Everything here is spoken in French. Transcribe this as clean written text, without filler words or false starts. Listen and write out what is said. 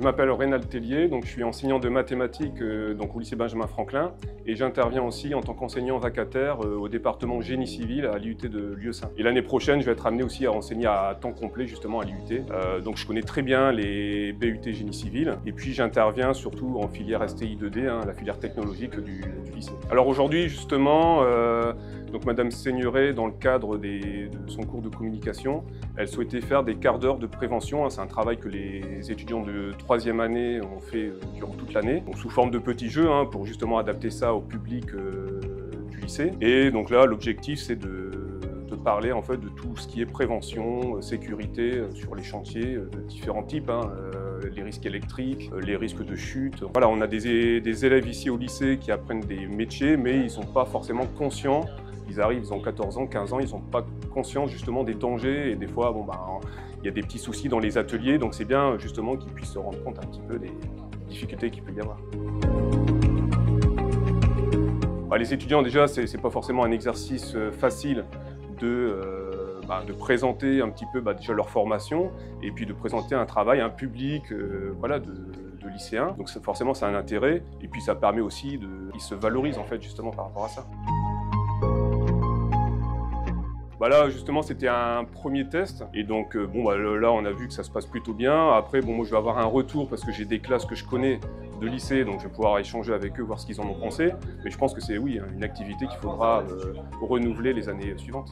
m'appelle Reynald Tellier, donc je suis enseignant de mathématiques donc au lycée Benjamin Franklin et j'interviens aussi en tant qu'enseignant vacataire au département génie civil à l'IUT de Lieusaint. Et l'année prochaine, je vais être amené aussi à enseigner à temps complet justement à l'IUT. Donc je connais très bien les BUT génie civil et puis j'interviens surtout en filière STI 2D, la filière technologique du lycée. Alors aujourd'hui justement, donc Madame Seigneuré, dans le cadre de son cours de communication, elle souhaitait faire des quarts d'heure de prévention. C'est un travail que les étudiants de 3e année ont fait durant toute l'année, sous forme de petits jeux pour justement adapter ça au public du lycée. Et donc là, l'objectif, c'est de parler en fait de tout ce qui est prévention, sécurité sur les chantiers de différents types, les risques électriques, les risques de chute. Voilà, on a des élèves ici au lycée qui apprennent des métiers, mais ils ne sont pas forcément conscients. Ils arrivent, ils ont 14 ans, 15 ans, ils ne sont pas conscients justement des dangers et des fois, il y a des petits soucis dans les ateliers, donc c'est bien justement qu'ils puissent se rendre compte un petit peu des difficultés qu'il peut y avoir. Les étudiants déjà, c'est pas forcément un exercice facile de présenter un petit peu déjà leur formation et puis de présenter un travail, un public voilà, de lycéens. Donc forcément, c'est un intérêt et puis ça permet aussi qu'ils se valorisent en fait justement par rapport à ça. Là, justement, c'était un premier test. Et donc, là, on a vu que ça se passe plutôt bien. Après, moi, je vais avoir un retour parce que j'ai des classes que je connais de lycée, donc je vais pouvoir échanger avec eux, voir ce qu'ils en ont pensé. Mais je pense que c'est, oui, une activité qu'il faudra renouveler les années suivantes.